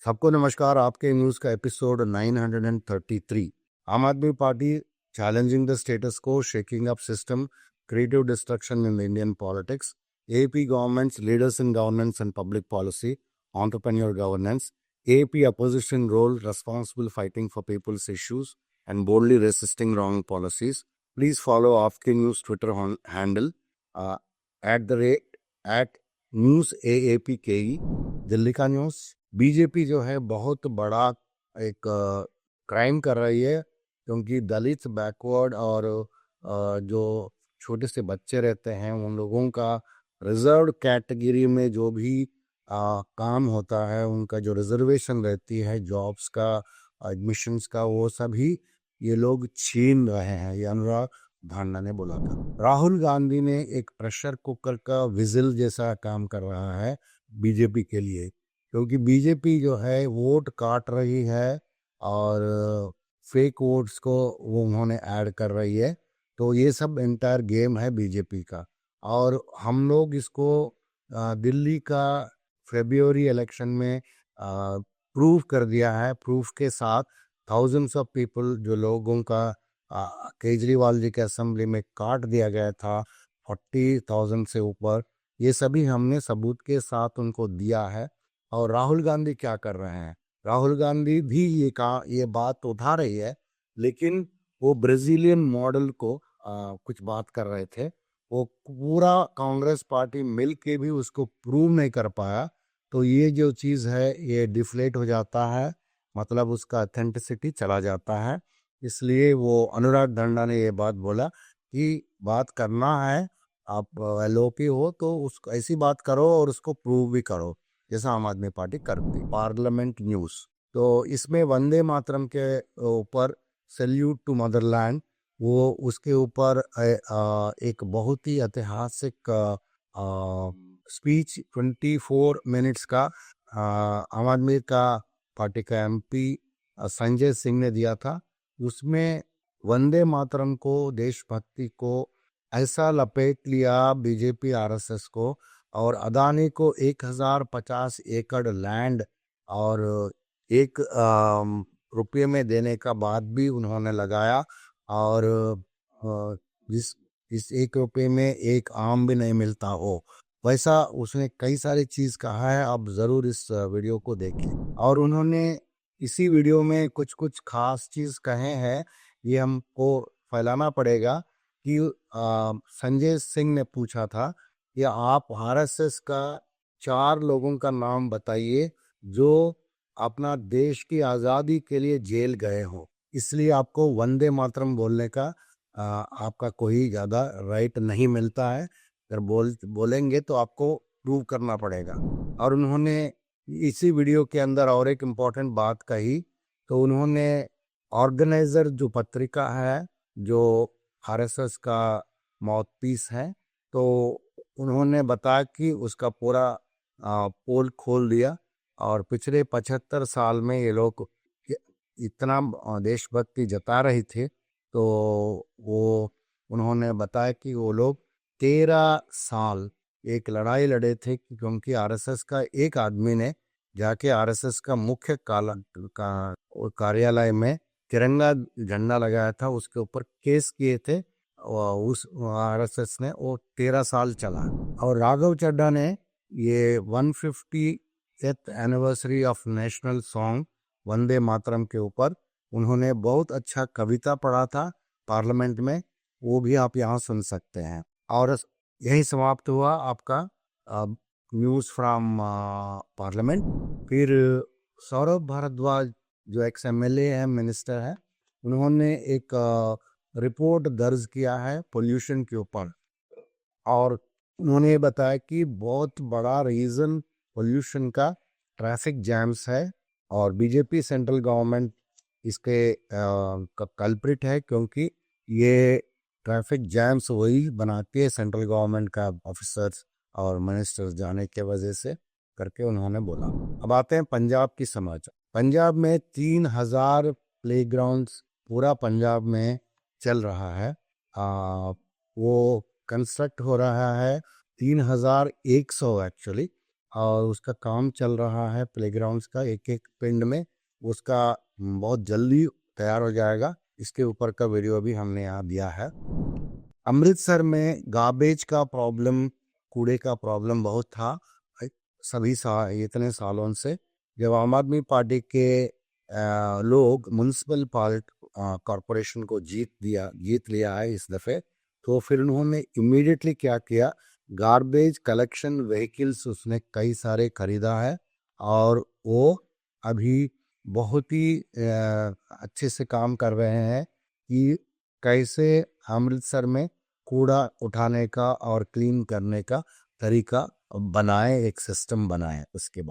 सबको नमस्कार। आपके न्यूज़ का एपिसोड 933। आम आदमी पार्टी चैलेंजिंग द स्टेटस को, shaking up system, creative destruction in Indian politics, AP government's leaders in governance and public policy, entrepreneur governance, AP opposition role, responsible fighting for people's issues and boldly resisting wrong policies. Please follow Afke News Twitter handle at news AAPKE। Delhi का news. BJP जो है बहुत बड़ा एक crime कर रही है, क्योंकि दलित, बैकवर्ड और जो छोटे से बच्चे रहते हैं उन लोगों का रिजर्व्ड कैटेगरी में जो भी काम होता है, उनका जो रिजर्वेशन रहती है, जॉब्स का, एडमिशन्स का, वो सभी ये लोग छीन रहे हैं। ये अनुराग ठाकुर ने बोला था। राहुल गांधी ने एक प्रेशर कुकर का विजिल जैसा काम कर रहा है बीजेपी के लिए, क्योंकि बीजेपी जो है वोट काट रही है और फेक वोट्स को वो उन्होंने ऐड कर रही है। तो ये सब एंटायर गेम है बीजेपी का, और हम लोग इसको दिल्ली का फरवरी इलेक्शन में प्रूव कर दिया है। प्रूफ के साथ थाउजेंड्स ऑफ पीपल, जो लोगों का केजरीवाल जी के असेंबली में काट दिया गया था 40,000 से ऊपर, ये सभी हमने सबूत के साथ उनको दिया है। और राहुल गांधी क्या कर रहे हैं? राहुल गांधी भी ये बात उठा रही है, लेकिन वो ब्राजीलियन मॉडल को कुछ बात कर रहे थे। वो पूरा कांग्रेस पार्टी मिल के भी उसको प्रूव नहीं कर पाया। तो ये जो चीज़ है ये डिफ्लेट हो जाता है, मतलब उसका ऑथेंटिसिटी चला जाता है। इसलिए वो अनुराग ठाकुर ने ये बात बोला कि बात करना है, आप एलओपी हो तो उसको ऐसी बात करो और उसको प्रूव भी करो, जैसा आम आदमी पार्टी करती। पार्लियामेंट न्यूज़, तो इसमें वंदे मातरम के ऊपर सैल्यूट टू मदरलैंड, वो उसके ऊपर एक बहुत ही ऐतिहासिक स्पीच 24 मिनट्स का आम आदमी का पार्टी का एमपी संजय सिंह ने दिया था। उसमें वंदे मातरम को, देशभक्ति को ऐसा लपेट लिया बीजेपी आरएसएस को, और अदानी को 1050 एकड़ लैंड और 1 रुपये में देने का बाद भी उन्होंने लगाया, और इस 1 रुपये में एक आम भी नहीं मिलता हो, वैसा उसने कई सारी चीज़ कहा है। आप ज़रूर इस वीडियो को देखें। और उन्होंने इसी वीडियो में कुछ कुछ खास चीज़ कहे हैं, ये हमको फैलाना पड़ेगा। कि संजय सिंह ने पूछा था कि आप आरएसएस का 4 लोगों का नाम बताइए जो अपना देश की आज़ादी के लिए जेल गए हो, इसलिए आपको वंदे मातरम बोलने का आपका कोई ज़्यादा राइट नहीं मिलता है। अगर बोलेंगे तो आपको प्रूव करना पड़ेगा। और उन्होंने इसी वीडियो के अंदर और एक इम्पॉर्टेंट बात कही। तो उन्होंने ऑर्गेनाइजर जो पत्रिका है, जो आरएसएस का माउथपीस है, तो उन्होंने बताया कि उसका पूरा पोल खोल दिया, और पिछले 75 साल में ये लोग इतना देशभक्ति जता रही थे। तो वो उन्होंने बताया कि वो लोग 13 साल एक लड़ाई लड़े थे, क्योंकि आरएसएस का एक आदमी ने जाके आरएसएस का मुख्य कार्यालय में तिरंगा झंडा लगाया था, उसके ऊपर केस किए थे। उस आरएसएस ने वो 13 साल चला। और राघव चड्ढा ने ये 150th anniversary of national song Vande Mataram के ऊपर उन्होंने बहुत अच्छा कविता पढ़ा था पार्लियामेंट में, वो भी आप यहाँ सुन सकते हैं। और यही समाप्त हुआ आपका न्यूज़ फ्रॉम पार्लियामेंट। फिर सौरभ भारद्वाज जो एक्स एमएलए है, मिनिस्टर है, उन्होंने एक रिपोर्ट दर्ज किया है पोल्यूशन के ऊपर, और उन्होंने बताया कि बहुत बड़ा रीज़न पोल्यूशन का ट्रैफिक जैम्स है, और बीजेपी सेंट्रल गवर्नमेंट इसके कल्प्रिट है, क्योंकि ये ट्रैफिक जैम्स वही बनाती है सेंट्रल गवर्नमेंट का ऑफिसर्स और मिनिस्टर्स जाने के वजह से करके उन्होंने बोला। अब आते हैं पंजाब की समाचार। पंजाब में 3000 प्लेग्राउंड्स पूरा पंजाब में चल रहा है। वो कंस्ट्रक्ट हो रहा है 3100 एक्चुअली, और उसका काम चल रहा है प्लेग्राउंड्स का एक एक पिंड में। उसका बहुत जल्दी तैयार हो जाएगा। इसके ऊपर का वीडियो भी हमने यहाँ दिया है। अमृतसर में गार्बेज का प्रॉब्लम, कूड़े का प्रॉब्लम बहुत था इतने सालों से। जब आम आदमी पार्टी के लोग म्यूनसिपल कॉरपोरेशन को जीत लिया है इस दफ़े, तो फिर उन्होंने इमीडिएटली क्या किया, गार्बेज कलेक्शन व्हीकल्स उसने कई सारे खरीदा है, और वो अभी बहुत ही अच्छे से काम कर रहे हैं कि कैसे अमृतसर में कूड़ा उठाने का और क्लीन करने का तरीका बनाए, एक सिस्टम बनाए। उसके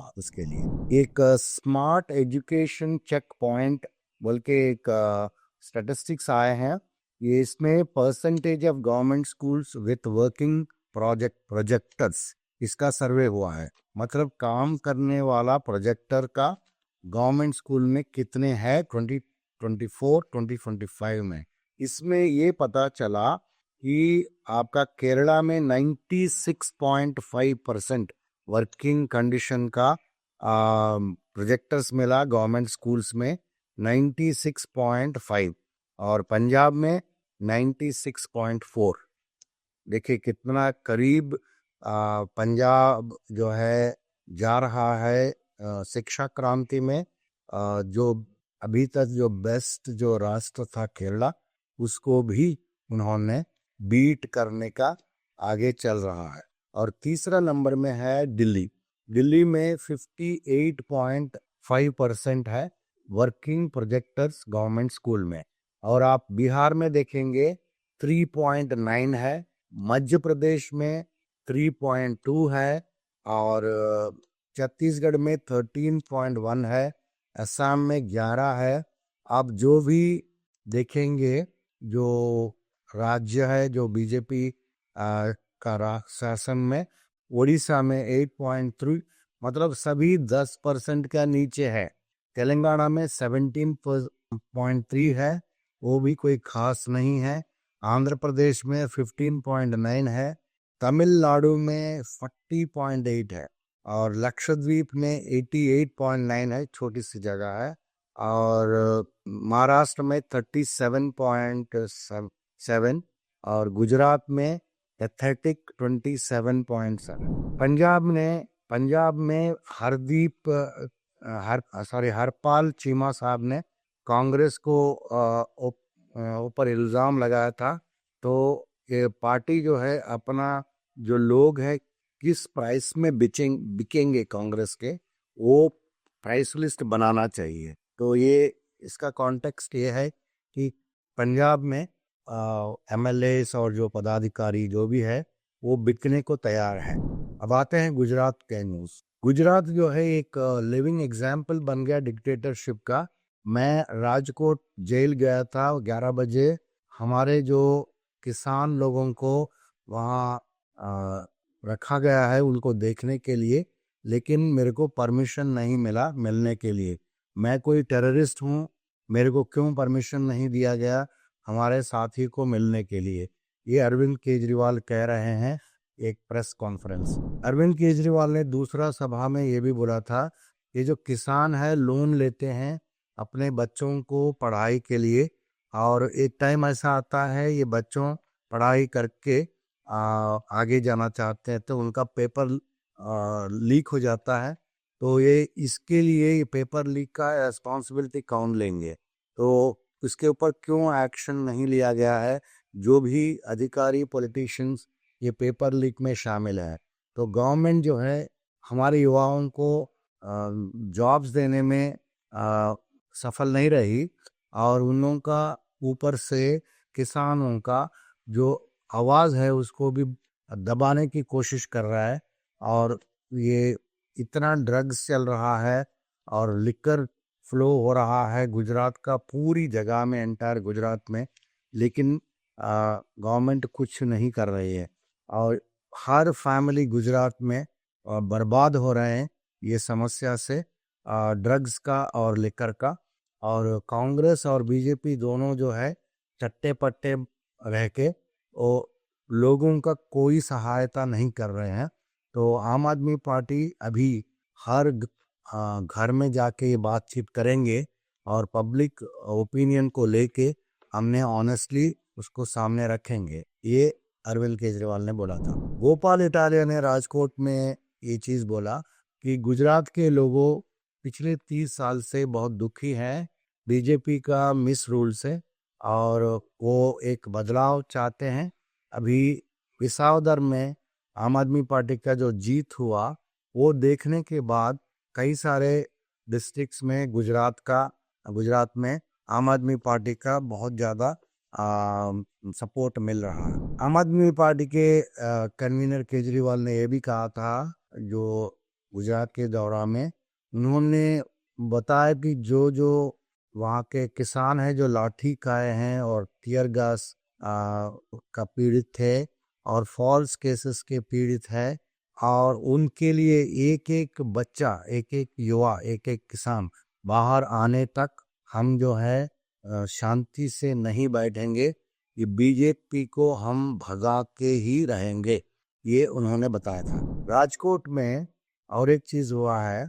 लिए एक स्मार्ट एजुकेशन चेक पॉइंट बोल के एक स्टैटिस्टिक्स आए हैं। ये इसमें percentage of government schools with working projectors, इसका सर्वे हुआ है। मतलब काम करने वाला प्रोजेक्टर का गवर्नमेंट स्कूल में कितने हैं 2024-2025 में। इसमें ये पता चला कि आपका केरला में 96.5% वर्किंग कंडीशन का प्रोजेक्टर्स मिला गवर्नमेंट स्कूल्स में, 96.5, और पंजाब में 96.4। देखिए कितना करीब पंजाब जो है जा रहा है शिक्षा क्रांति में। जो अभी तक जो बेस्ट जो राष्ट्र था केरला, उसको भी उन्होंने बीट करने का आगे चल रहा है। और तीसरा नंबर में है दिल्ली। दिल्ली में 58.5% है वर्किंग प्रोजेक्टर्स गवर्नमेंट स्कूल में। और आप बिहार में देखेंगे 3.9 है, मध्य प्रदेश में 3.2 है, और छत्तीसगढ़ में 13.1 है, असम में 11 है। आप जो भी देखेंगे, जो राज्य है जो बीजेपी का शासन में, उड़ीसा में 8.3, मतलब सभी 10% का नीचे है। तेलंगाना में 17.3 है, वो भी कोई खास नहीं है। आंध्र प्रदेश में 15.9 है, तमिलनाडु में 40.8 है, और लक्षद्वीप में 88.9 है, छोटी सी जगह है, और महाराष्ट्र में 37.7, और गुजरात में एथेटिक 27.7। पंजाब में हरपाल चीमा साहब ने कांग्रेस को ऊपर इल्ज़ाम लगाया था। तो ये पार्टी जो है अपना जो लोग है किस प्राइस में बिकेंगे कांग्रेस के, वो प्राइस लिस्ट बनाना चाहिए। तो ये इसका कॉन्टेक्स्ट ये है कि पंजाब में MLAs और जो पदाधिकारी जो भी है वो बिकने को तैयार है। अब आते हैं गुजरात के न्यूज़। गुजरात जो है एक लिविंग एग्जाम्पल बन गया डिक्टेटरशिप का। मैं राजकोट जेल गया था 11 बजे। हमारे जो किसान लोगों को वहाँ रखा गया है उनको देखने के लिए, लेकिन मेरे को परमिशन नहीं मिला मिलने के लिए। मैं कोई टेररिस्ट हूँ, मेरे को क्यों परमिशन नहीं दिया गया हमारे साथी को मिलने के लिए? ये अरविंद केजरीवाल कह रहे हैं एक प्रेस कॉन्फ्रेंस। अरविंद केजरीवाल ने दूसरा सभा में ये भी बोला था, ये जो किसान है लोन लेते हैं अपने बच्चों को पढ़ाई के लिए, और एक टाइम ऐसा आता है ये बच्चों पढ़ाई करके आगे जाना चाहते हैं तो उनका पेपर लीक हो जाता है, तो ये इसके लिए ये पेपर लीक का रिस्पॉन्सिबिलिटी कौन लेंगे? तो इसके ऊपर क्यों एक्शन नहीं लिया गया है? जो भी अधिकारी पॉलिटिशियंस ये पेपर लीक में शामिल है, तो गवर्नमेंट जो है हमारे युवाओं को जॉब्स देने में सफल नहीं रही, और उन लोगों का ऊपर से किसानों का जो आवाज़ है उसको भी दबाने की कोशिश कर रहा है। और ये इतना ड्रग्स चल रहा है और लिकर फ्लो हो रहा है गुजरात का पूरी जगह में, एंटायर गुजरात में, लेकिन गवर्नमेंट कुछ नहीं कर रही है, और हर फैमिली गुजरात में बर्बाद हो रहे हैं ये समस्या से, ड्रग्स का और लिकर का। और कांग्रेस और बीजेपी दोनों जो है चट्टे पट्टे रह के वो लोगों का कोई सहायता नहीं कर रहे हैं। तो आम आदमी पार्टी अभी हर घर में जाके ये बातचीत करेंगे और पब्लिक ओपिनियन को लेके हमने ऑनेस्टली उसको सामने रखेंगे, ये अरविंद केजरीवाल ने बोला था। गोपाल इटालिया ने राजकोट में ये चीज़ बोला कि गुजरात के लोगों पिछले 30 साल से बहुत दुखी हैं बीजेपी का मिस रूल से और वो एक बदलाव चाहते हैं। अभी विसावदर में आम आदमी पार्टी का जो जीत हुआ वो देखने के बाद कई सारे डिस्ट्रिक्ट्स में गुजरात में आम आदमी पार्टी का बहुत ज़्यादा सपोर्ट मिल रहा है। आम आदमी पार्टी के कन्वीनर केजरीवाल ने यह भी कहा था जो गुजरात के दौरा में, उन्होंने बताया कि जो वहाँ के किसान हैं जो लाठी खाए हैं और टीयर गैस का पीड़ित थे और फॉल्स केसेस के पीड़ित है और उनके लिए एक एक बच्चा, एक एक युवा, एक एक किसान बाहर आने तक हम जो है शांति से नहीं बैठेंगे, ये बीजेपी को हम भगा के ही रहेंगे, ये उन्होंने बताया था। राजकोट में और एक चीज़ हुआ है,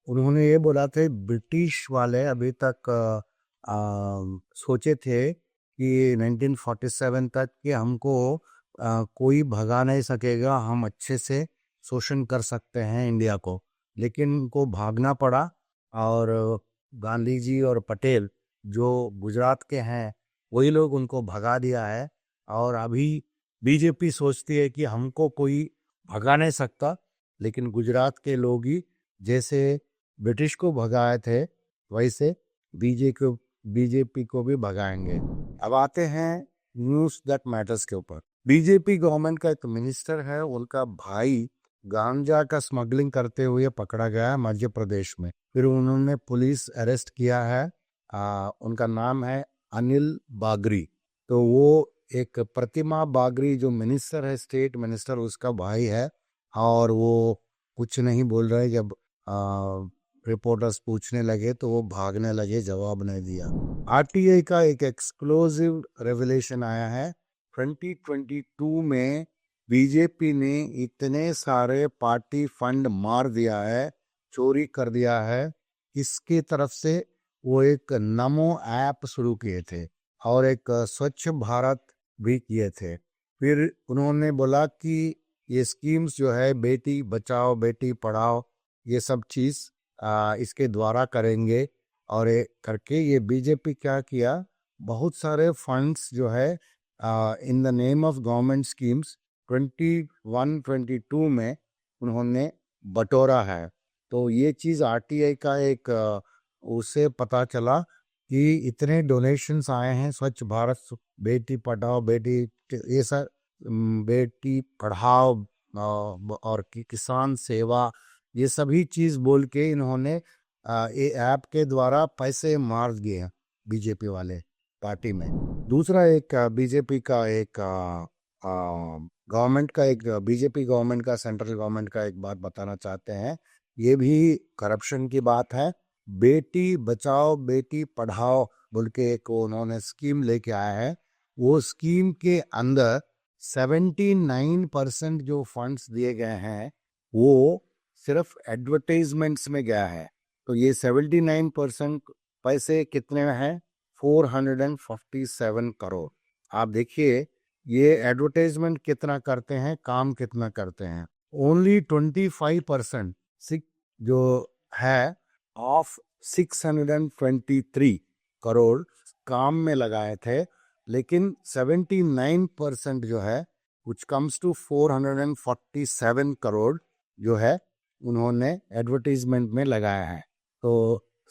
उन्होंने ये बोला थे ब्रिटिश वाले अभी तक सोचे थे कि 1947 तक कि हमको कोई भगा नहीं सकेगा, हम अच्छे से शोषण कर सकते हैं इंडिया को, लेकिन उनको भागना पड़ा और गांधी जी और पटेल जो गुजरात के हैं वही लोग उनको भगा दिया है। और अभी बीजेपी सोचती है कि हमको कोई भगा नहीं सकता, लेकिन गुजरात के लोग ही जैसे ब्रिटिश को भगाए थे वैसे बीजेपी को भी भगाएंगे। अब आते हैं न्यूज़ दैट मैटर्स के ऊपर। बीजेपी गवर्नमेंट का एक मिनिस्टर है, उनका भाई गांजा का स्मगलिंग करते हुए पकड़ा गया है मध्य प्रदेश में, फिर उन्होंने पुलिस अरेस्ट किया है। उनका नाम है अनिल बागरी। तो वो एक प्रतिमा बागरी जो मिनिस्टर है, स्टेट मिनिस्टर, उसका भाई है और वो कुछ नहीं बोल रहे। जब रिपोर्टर्स पूछने लगे तो वो भागने लगे, जवाब नहीं दिया। आरटीआई का एक एक्सक्लूसिव रेवलेशन आया है। 2022 में बीजेपी ने इतने सारे पार्टी फंड मार दिया है, चोरी कर दिया है, इसके तरफ से वो एक नमो ऐप शुरू किए थे और एक स्वच्छ भारत भी किए थे। फिर उन्होंने बोला कि ये स्कीम्स जो है बेटी बचाओ बेटी पढ़ाओ ये सब चीज़ इसके द्वारा करेंगे और करके ये बीजेपी क्या किया, बहुत सारे फंड्स जो है in the name of government schemes 21-22 में उन्होंने बटोरा है। तो ये चीज़ आरटीआई का एक उससे पता चला कि इतने डोनेशंस आए हैं स्वच्छ भारत, बेटी पढ़ाओ बेटी ये सब, बेटी पढ़ाओ और किसान सेवा, ये सभी चीज़ बोल के इन्होंने ये ऐप के द्वारा पैसे मार दिए बीजेपी वाले पार्टी में। दूसरा एक बीजेपी का एक गवर्नमेंट का एक बीजेपी गवर्नमेंट का सेंट्रल गवर्नमेंट का एक बात बताना चाहते हैं, ये भी करप्शन की बात है। बेटी बचाओ बेटी पढ़ाओ बोल के एक उन्होंने स्कीम लेके आया है। वो स्कीम के अंदर 79% जो फंड्स दिए गए हैं वो सिर्फ एडवर्टाइजमेंट्स में गया है। तो ये 79% पैसे कितने में हैं? 447 करोड़। आप देखिए ये एडवर्टाइजमेंट कितना करते हैं, काम कितना करते हैं। ओनली 25% जो है ऑफ 623 करोड़ काम में लगाए थे, लेकिन 79% जो है which comes to 447 करोड़ जो है उन्होंने एडवर्टीजमेंट में लगाया है। तो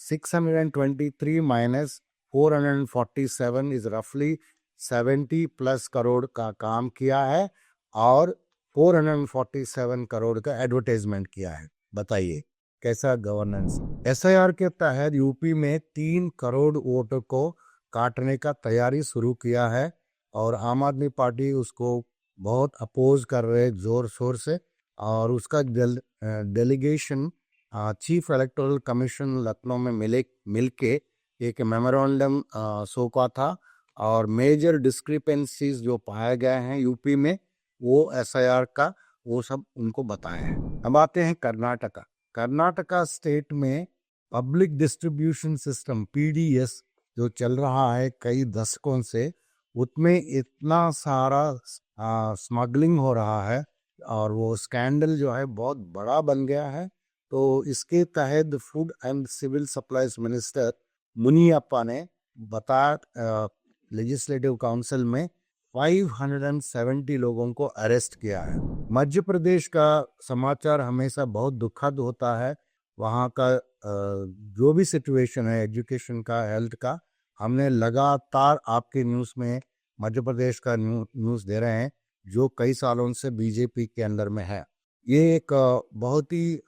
623 माइनस 447 इज रफली 70+ करोड़ का काम किया है और 447 करोड़ का एडवर्टाइजमेंट किया है। बताइए कैसा गवर्नेंस। एसआईआर के तहत यूपी में 3 करोड़ वोटों को काटने का तैयारी शुरू किया है और आम आदमी पार्टी उसको बहुत अपोज कर रहे जोर शोर से और उसका delegation chief electoral commission Lucknow में मिलके एक मेमोरेंडम सौंपा था और मेजर डिस्क्रिपेंसीज जो पाए गए हैं यूपी में वो एसआईआर का वो सब उनको बताए हैं। अब आते हैं कर्नाटका। कर्नाटका स्टेट में पब्लिक डिस्ट्रीब्यूशन सिस्टम पीडीएस जो चल रहा है कई दशकों से, उसमें इतना सारा स्मगलिंग हो रहा है और वो स्कैंडल जो है बहुत बड़ा बन गया है। तो इसके तहत food and civil supplies minister Muniyappa ने बताया लेजिस्लेटिव काउंसिल में 570 लोगों को अरेस्ट किया है। मध्य प्रदेश का समाचार हमेशा बहुत दुखद होता है। वहाँ का जो भी सिचुएशन है एजुकेशन का, हेल्थ का, हमने लगातार आपके न्यूज़ में मध्य प्रदेश का न्यूज़ दे रहे हैं जो कई सालों से बीजेपी के अंडर में है। ये एक बहुत ही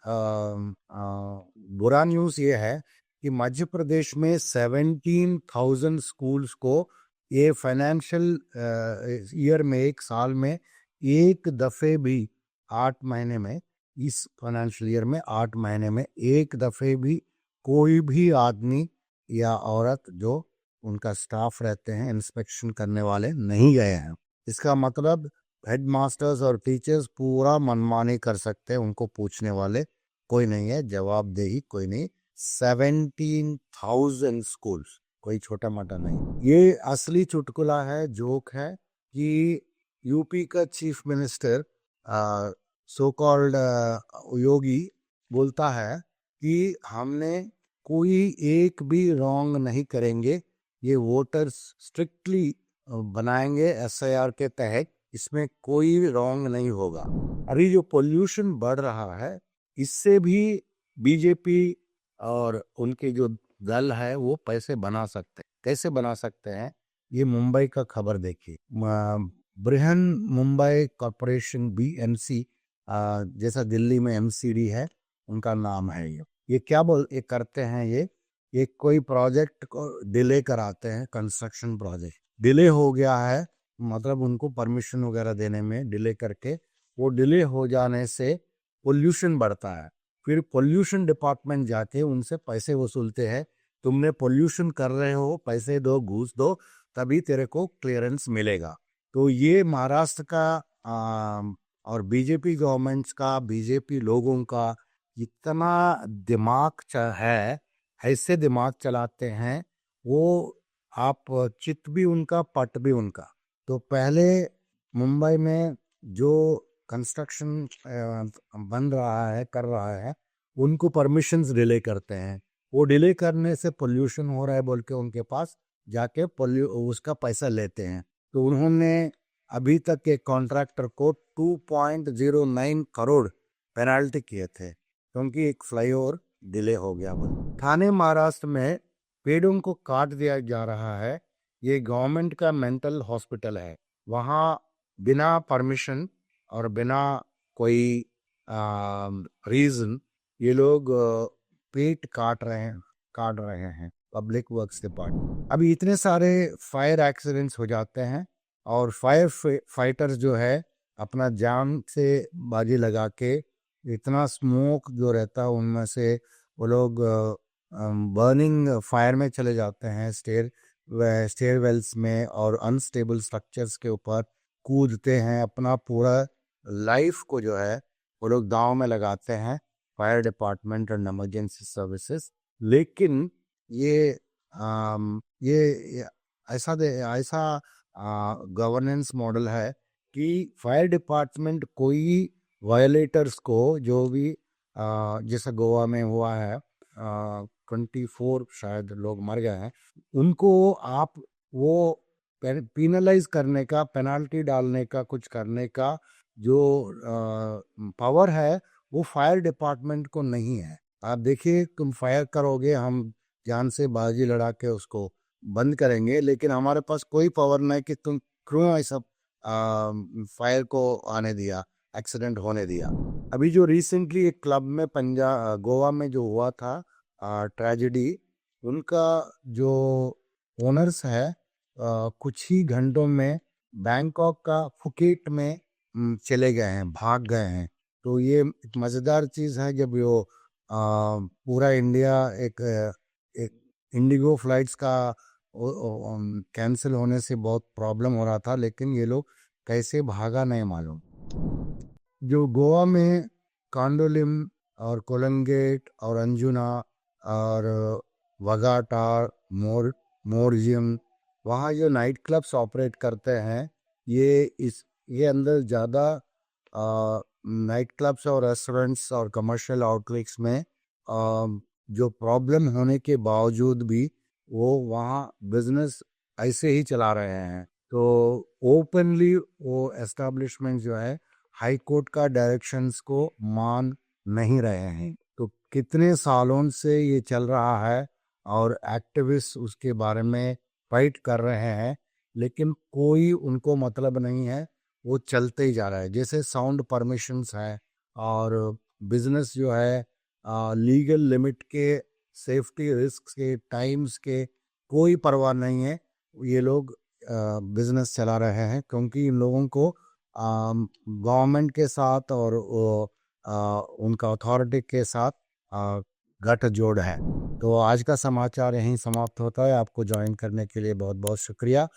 बुरा न्यूज़ ये है कि मध्य प्रदेश में 17,000 स्कूल्स को ये फाइनेंशियल ईयर में, एक साल में एक दफ़े भी 8 महीने में, इस फाइनेंशियल ईयर में 8 महीने में एक दफ़े भी कोई भी आदमी या औरत जो उनका स्टाफ रहते हैं इंस्पेक्शन करने वाले नहीं गए हैं। इसका मतलब हेड मास्टर्स और टीचर्स पूरा मनमानी कर सकते हैं, उनको पूछने वाले कोई नहीं है, जवाबदेही कोई नहीं। 17,000 स्कूल्स, कोई छोटा मोटा नहीं। ये असली चुटकुला है, जोक है कि यूपी का चीफ मिनिस्टर सो कॉल्ड योगी बोलता है कि हमने कोई एक भी रॉन्ग नहीं करेंगे, ये वोटर्स स्ट्रिक्टली बनाएंगे एसआईआर के तहत, इसमें कोई रॉन्ग नहीं होगा। अरे जो पोल्यूशन बढ़ रहा है इससे भी बीजेपी और उनके जो दल है वो पैसे बना सकते हैं। कैसे बना सकते हैं? ये मुंबई का खबर देखिए। बृहन मुंबई कॉरपोरेशन बीएमसी, जैसा दिल्ली में एमसीडी है उनका नाम है। ये क्या ये करते हैं, ये कोई प्रोजेक्ट को डिले कराते हैं। कंस्ट्रक्शन प्रोजेक्ट डिले हो गया है, मतलब उनको परमिशन वगैरह देने में डिले करके, वो डिले हो जाने से पोल्यूशन बढ़ता है। फिर पोल्यूशन डिपार्टमेंट जाके उनसे पैसे वसूलते हैं, तुमने पोल्यूशन कर रहे हो, पैसे दो, घूस दो, तभी तेरे को क्लियरेंस मिलेगा। तो ये महाराष्ट्र का और बीजेपी गवर्नमेंट्स का, बीजेपी लोगों का इतना दिमाग है, ऐसे दिमाग चलाते हैं वो, आप चित भी उनका पट भी उनका। तो पहले मुंबई में जो कंस्ट्रक्शन बन रहा है, कर रहा है, उनको परमिशंस डिले करते हैं। वो डिले करने से पोल्यूशन हो रहा है बोल के उनके पास जाके उसका पैसा लेते हैं। तो उन्होंने अभी तक के कॉन्ट्रैक्टर को 2.09 करोड़ पेनाल्टी किए थे क्योंकि एक फ्लाईओवर डिले हो गया। ठाणे महाराष्ट्र में पेड़ों को काट दिया जा रहा है। ये गवर्नमेंट का मेंटल हॉस्पिटल है। वहाँ बिना परमिशन और बिना कोई रीजन ये लोग पेड़ काट रहे हैं पब्लिक वर्क्स डिपार्टमेंट। अभी इतने सारे फायर एक्सीडेंट्स हो जाते हैं और फायर फाइटर्स जो है अपना जान से बाजी लगा के, इतना स्मोक जो रहता है उनमें से वो लोग बर्निंग फायर में चले जाते हैं, स्टेयर वेल्स में और अनस्टेबल स्ट्रक्चर्स के ऊपर कूदते हैं। अपना पूरा लाइफ को जो है वो लोग दांव में लगाते हैं, फायर डिपार्टमेंट और इमरजेंसी सर्विसेज। लेकिन ये ऐसा गवर्नेंस मॉडल है कि फायर डिपार्टमेंट कोई वायलेटर्स को, जो भी जैसा गोवा में हुआ है 24 शायद लोग मर गए हैं, उनको आप वो पेनलाइज करने का, पेनाल्टी डालने का, कुछ करने का जो पावर है वो फायर डिपार्टमेंट को नहीं है। आप देखिए, तुम फायर करोगे, हम जान से बाजी लड़ा के उसको बंद करेंगे, लेकिन हमारे पास कोई पावर नहीं कि तुम क्यों ऐसा फायर को आने दिया, एक्सीडेंट होने दिया। अभी जो रिसेंटली एक क्लब में गोवा में जो हुआ था ट्रेजेडी, उनका जो ओनर्स है कुछ ही घंटों में बैंकॉक का फुकेट में चले गए हैं, भाग गए हैं। तो ये एक मज़ेदार चीज़ है, जब वो पूरा इंडिया एक इंडिगो फ्लाइट्स का कैंसिल होने से बहुत प्रॉब्लम हो रहा था, लेकिन ये लोग कैसे भागा नहीं मालूम। जो गोवा में कांडोलिम और कोलंगेट और अंजुना और वगाटार, मोरजियम, वहाँ जो नाइट क्लब्स ऑपरेट करते हैं, ये अंदर ज़्यादा नाइट क्लब्स और रेस्टोरेंट्स और कमर्शियल आउटलेट्स में जो प्रॉब्लम होने के बावजूद भी वो वहाँ बिजनेस ऐसे ही चला रहे हैं। तो ओपनली वो एस्टेब्लिशमेंट जो है हाई कोर्ट का डायरेक्शंस को मान नहीं रहे हैं। तो कितने सालों से ये चल रहा है और एक्टिविस्ट उसके बारे में फाइट कर रहे हैं, लेकिन कोई उनको मतलब नहीं है, वो चलते ही जा रहा है। जैसे साउंड परमिशंस है और बिजनेस जो है लीगल लिमिट के, सेफ्टी रिस्क के, टाइम्स के कोई परवाह नहीं है। ये लोग बिजनेस चला रहे हैं क्योंकि इन लोगों को गवर्नमेंट के साथ और उनका अथॉरिटी के साथ गठजोड़ है। तो आज का समाचार यहीं समाप्त होता है। आपको ज्वाइन करने के लिए बहुत बहुत शुक्रिया।